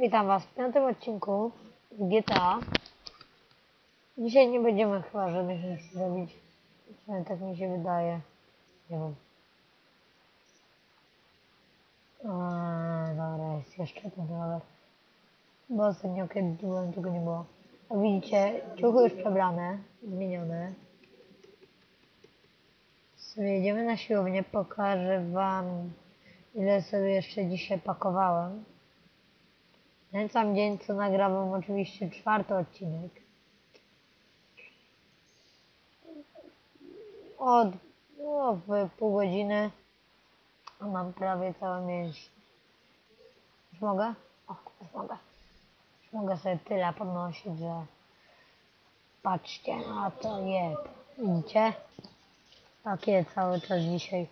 Witam Was w 5. odcinku GTA. Dzisiaj nie będziemy chyba żadnych misji robić. Tak mi się wydaje. Nie wiem. Dobra, jest jeszcze ten rower. Bo ostatnio kiedy byłem, tego nie było. A widzicie, ciuchy już przebrane, zmienione. Sobie jedziemy na siłownię, pokażę Wam, ile sobie jeszcze dzisiaj pakowałem. Ten sam dzień, co nagrałem oczywiście 4. odcinek. W pół godziny mam prawie całe mięśnie. Już mogę? O, już mogę. Już mogę sobie tyle podnosić, że patrzcie na to, jeb. Widzicie? Takie cały czas dzisiaj.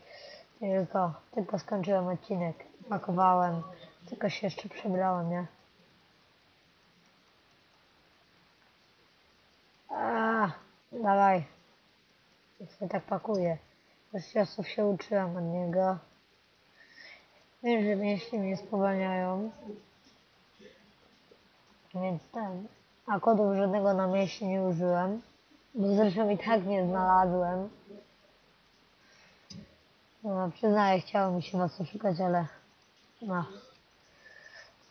Tylko skończyłem odcinek. Pakowałem. Tylko się jeszcze przebrałem, nie? Dawaj. Jak się tak pakuje. Z czasów się uczyłem od niego. Wiem, że mięśnie mnie spowalniają. Więc a kodów żadnego na mięśnie nie użyłem. Bo zresztą i tak nie znalazłem. No, przyznaję, chciało mi się was oszukać, ale no,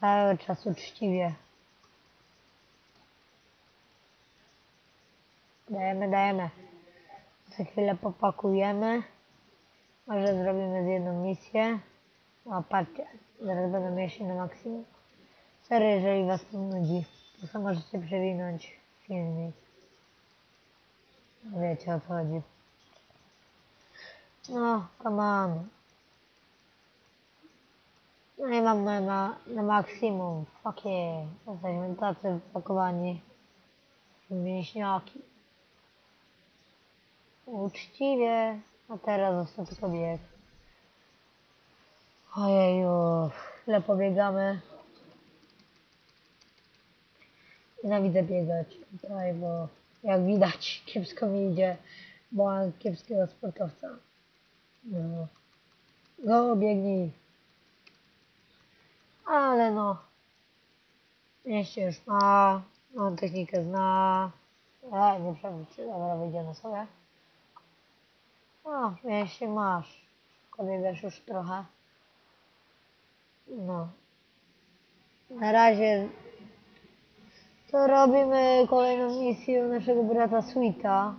cały czas uczciwie. Dajemy. Za chwilę popakujemy. Może zrobimy z jedną misję. O, patrzcie, zaraz będę mieć na maksimum. Sorry, jeżeli was to nudzi, to co możecie przewinąć filmik. Wiecie o co chodzi. No, come on. No i mam na maksimum. Fuck yeah. Jesteśmy tacy wpakowani w mięśniaki. Uczciwie. A teraz został tylko bieg. Ojeju. Ile pobiegamy. Nienawidzę biegać tutaj, bo jak widać kiepsko mi idzie, bo mam kiepskiego sportowca. No. Go biegnij. Ale no. Mieście już ma. On technikę zna. Nie przebicie. Dobra, wyjdziemy sobie. O, mieście masz. Pobiegasz już trochę. No. Na razie to robimy kolejną misję naszego brata Sweeta.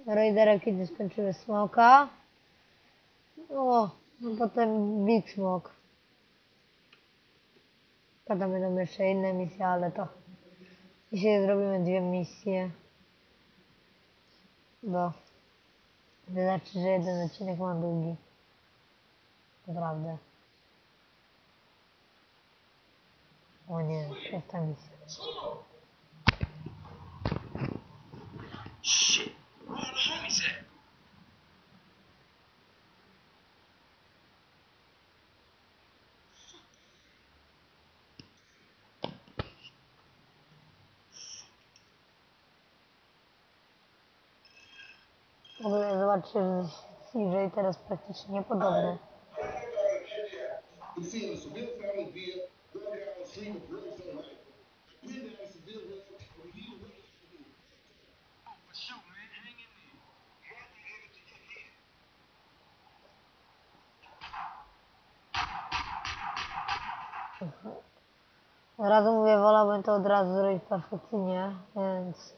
Raidera, kiedy skończymy Smoka. O, no potem Big Smoke. Potem będą jeszcze inne misje, ale to dzisiaj zrobimy 2 misje. Bo wystarczy, że jeden odcinek ma długi. Naprawdę. O nie, świetna misja. Shit, where all the homies at? W ogóle zobaczcie, że CJ teraz praktycznie niepodobny. For sure, man. Hang in there. Od razu mówię, wolałbym to od razu zrobić perfekcyjnie, więc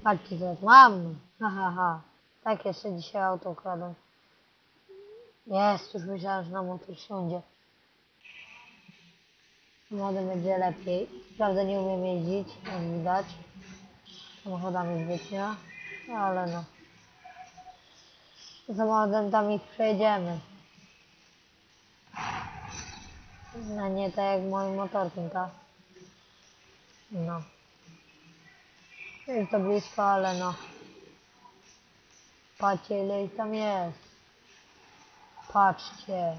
patrzcie co mam. Ha. Tak jeszcze dzisiaj auto ukradłem. Jest, już myślałem, że na motor siądzie. Samochodem będzie lepiej. Prawda nie umiem jeździć, jak widać. Samochodami zbytnio, ale no. Samochodem tam ich przejedziemy. No nie tak jak moim motorkiem, tak? No. Jest to blisko, ale no. Patrzcie ile ich tam jest. Patrzcie.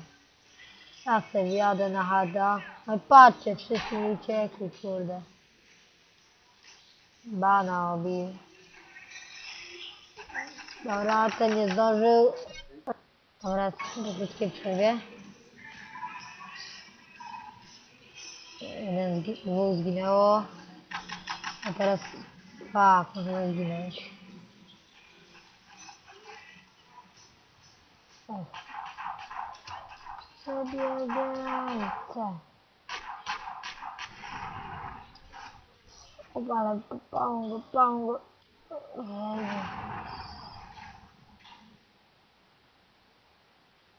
Ja sobie wjadę na hada. No i patrzcie, wszyscy mi uciekli, kurde. Bana obił. Dobra, ten nie zdążył. Dobra, do krótkiej przerwie. Dwóch zginęło. A teraz... Fuck, możemy zginąć. O. Przebiegajcie. Ale pałgo.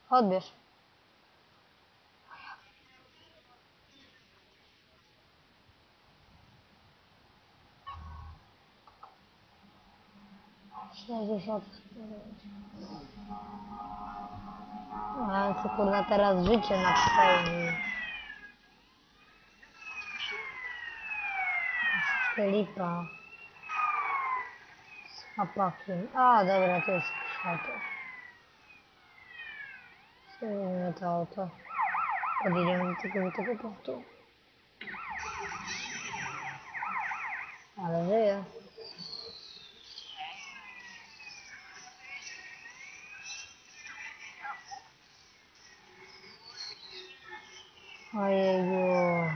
Odbierz. Sześćdziesiąt. Ale co kurwa teraz życie na pełni. Lipa. Z chłopakiem. A, dobra, to jest auto. Sobie to auto. Podjedziemy do tego punktu. Ale żyje. Ojeju.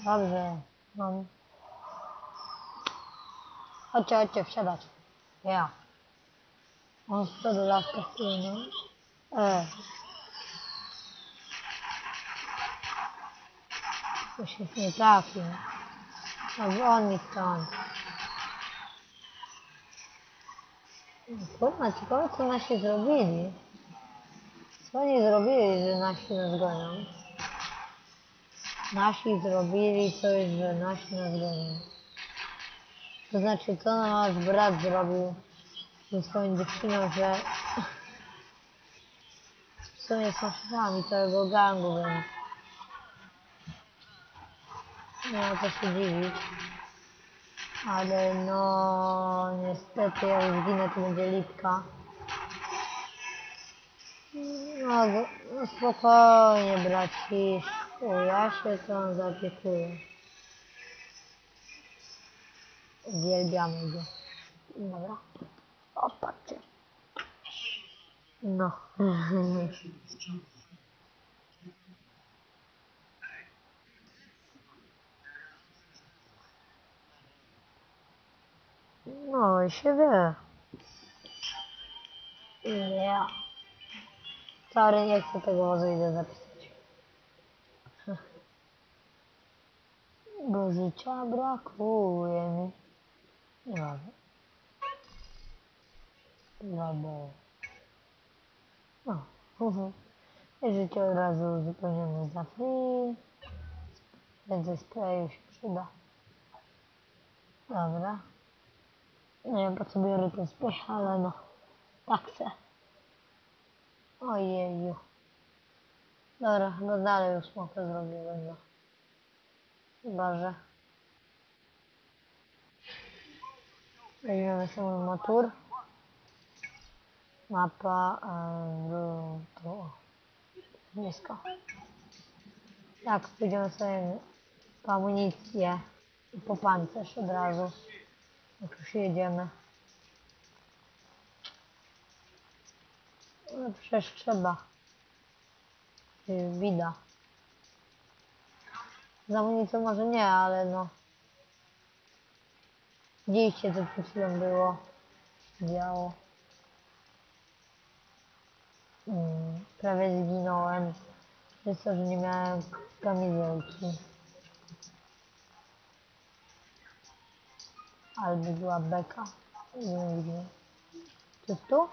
Dobrze. Mam. Chodźcie, wsiadać. Ja. On z przodu laska wpłynie. To się nie trafił. Albo on mi stąd. Kurwa, ciekawe co nasi zrobili. Co oni zrobili, że nasi nas gonią? Nasi zrobili coś, że nasi nas gonią. To znaczy, co nasz brat zrobił ze swoją dziewczyną, że w sumie są szefami całego gangu, więc nie ma co się dziwić. Ale no, niestety jak zginę, to będzie lipka. No spokojnie, braciszku, ja się tą zaopiekuję. Uwielbiamy go. Dobra. O, patrzcie. No. No i się wie. Ja. Sorry, nie chcę tego wozu idę zapisać. Bo życia brakuje mi. Nie mogę. No bo... No. Życie od razu uzupełnione za free. Więcej sprayu się przyda. Dobra. Nie wiem po co biorę ten spray, ale no. Tak se. Ojeju. Dobra, chyba dalej już smoka zrobiłem, no. Chyba, że... Weźmiemy sobie motor. Mapa, tu, nisko. Tak, pójdziemy sobie po amunicję i po pancerz od razu. Jak już jedziemy. No przecież trzeba. Wida. Z amunicją może nie, ale no. Widzieliście co przed chwilą było. Działo. Prawie zginąłem. Przez to, że nie miałem kamizelki. Albo była beka. Nie wiem. To jest tu?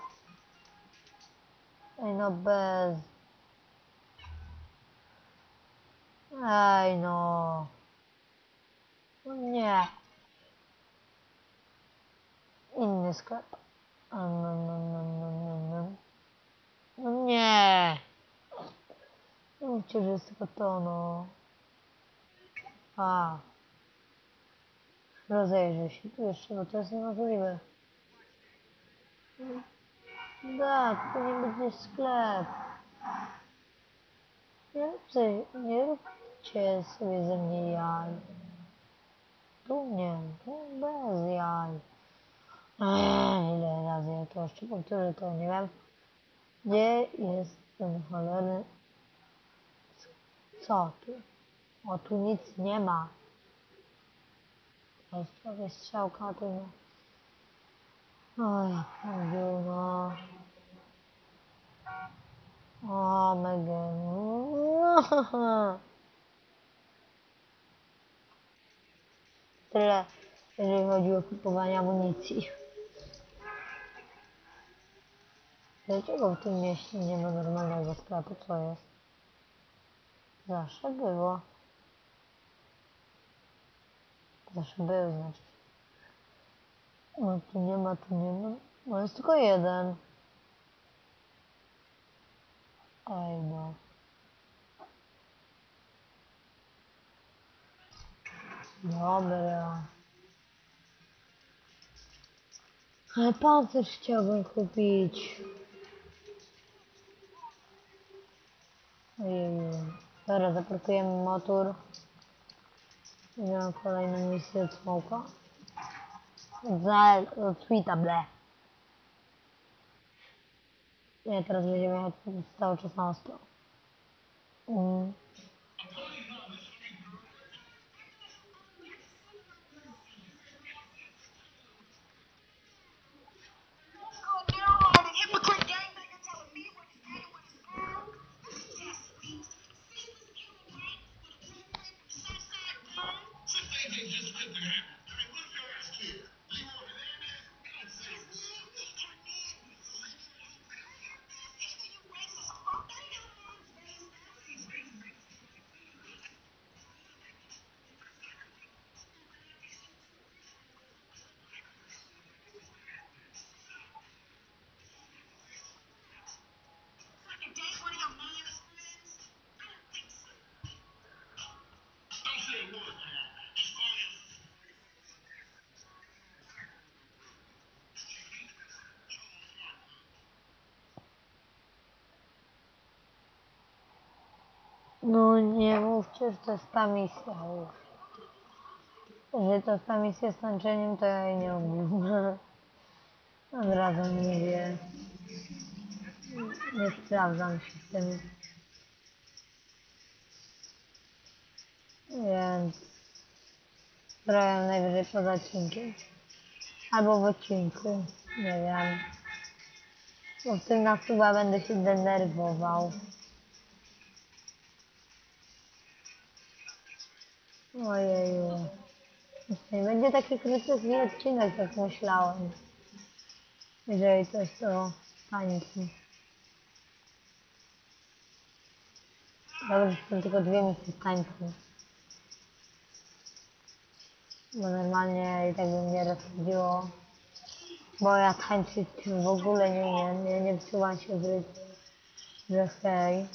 Ej no bez... Ej no. No nie. Inny sklep. No nie. Nie mówcie, że jest tylko to no. A. Rozejrzę się tu jeszcze, bo to jest niemożliwe. Tak, to nie będzie sklep. Nie róbcie sobie ze mnie jaj. Tu nie, tu bez jaj. Ile razy ja to jeszcze powtórzę, to nie wiem. Gdzie jest ten cholerny... Co tu? O, tu nic nie ma. Jest prawie strzałka, a tu nie. Oj, no. O, mega. Tyle, jeżeli chodzi o kupowanie amunicji. Dlaczego w tym mieście nie ma normalnego sklepu? Co jest? Zawsze było. Zawsze był, znaczy. No tu nie ma, tu nie ma. No jest tylko jeden. Ej no. Dobra. Ale pancerz chciałbym kupić. Ojeju. Dobra, zaparkujemy motor. Idziemy kolejną misję od smoka. Od Sweeta, ble. Nie, teraz będziemy jechać cały czas na ostro. Mm. No nie mówcie, że to jest ta misja już. Jeżeli to jest ta misja z tańczeniem, to ja jej nie umiem. Od razu mówię. Nie sprawdzam się w tym. Więc zrobię najwyżej poza odcinkiem. Albo w odcinku. Nie wiem. Bo w tym na chyba będę się denerwował. Ojeju. Nie będzie taki krótki odcinek, jak myślałem. Jeżeli coś to tańczy. Dobrze, że są tylko dwie misje z tańcem. Bo normalnie i tak by mnie rozchodziło. Bo ja tańczyć w ogóle nie umiem. Ja nie wczułam się w rytm. Że hej.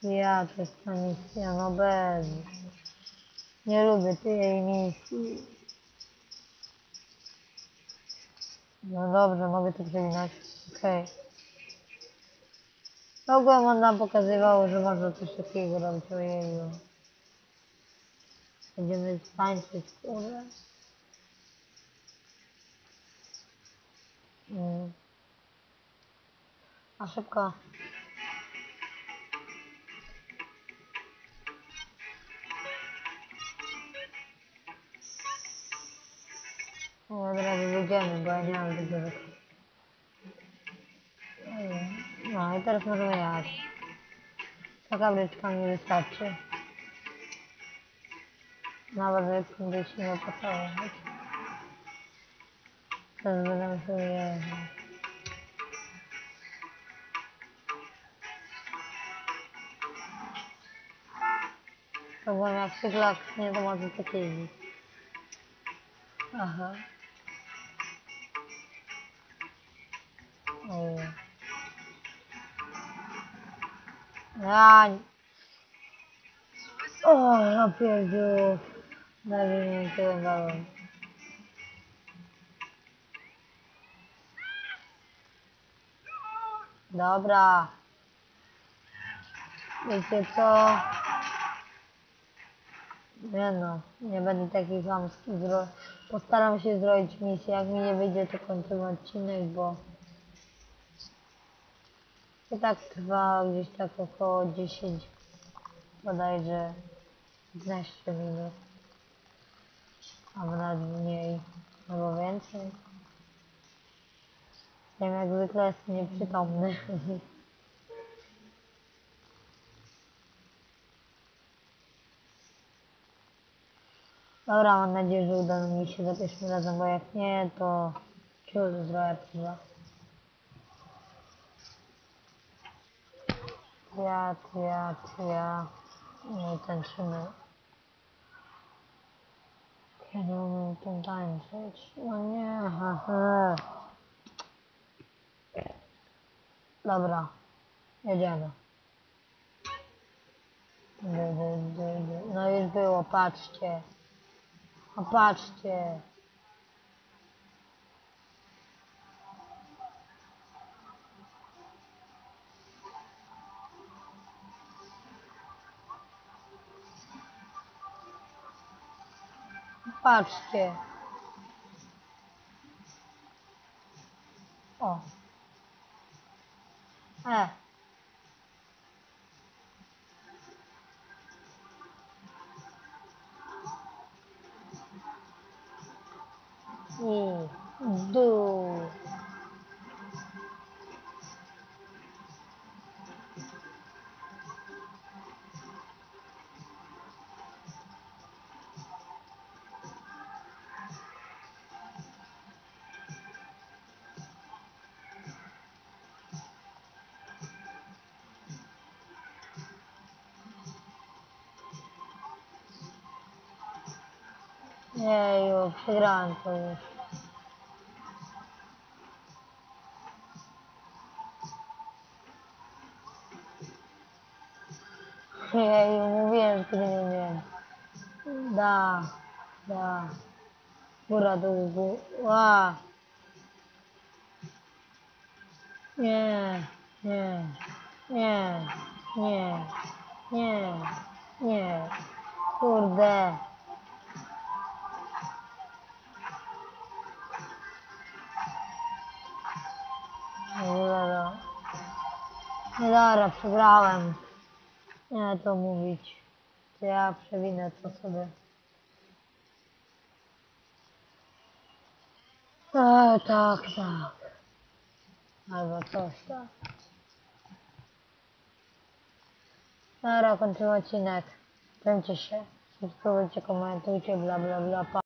Ja to jest ta misja, no bez. Nie lubię tej misji. No dobrze, mogę to przeginać. Okej. Ogółem on nam pokazywało, że można coś takiego robić. Ojeju. Będziemy tańczyć, kurde. Mm. A szybko. No, od razu wyjdziemy, bo ja nie mam tego. No i teraz możemy jechać. Taka bryczka mi wystarczy. Nawet bryczką by się nie opłacało jechać. Teraz będę musiał jechać. To byłem jak syglak, nie to może tak jeździć. Aha. Ojej. Ja... O, ja pierdziu. Daj mi tyle balon. Dobra. Wiecie co? Nie no, nie będę takich chamskich postaram się zrobić misję, jak mi nie wyjdzie to kończymy odcinek, bo i tak trwa gdzieś tak około 10 bodajże 15 minut. Albo nawet mniej. Albo więcej. Wiem, jak zwykle jestem nieprzytomny. Dobra, mam nadzieję, że uda mi się za pierwszym razem, bo jak nie, to ciul zrobię pizza. Ja. Nie tańczymy. Ja nie umiem tym tańczyć. No nie, haha. Dobra, jedziemy. No już było, patrzcie. No patrzcie. Patrzcie. O. E. I. Dół. Jeju, przegrałem to już. Jeju, mówiłem, że tego nie umiem. Da. Góra, dół. Ła. Nie. Nie. Nie. Nie. Nie. Nie. Kurde. Dobra. Nie dobra, przegrałem. Nie to mówić. To ja przewinę to sobie. Tak. Albo coś tak. Dobra, kończymy odcinek. Kręćcie się. Subskrybujcie, komentujcie, bla. Pa.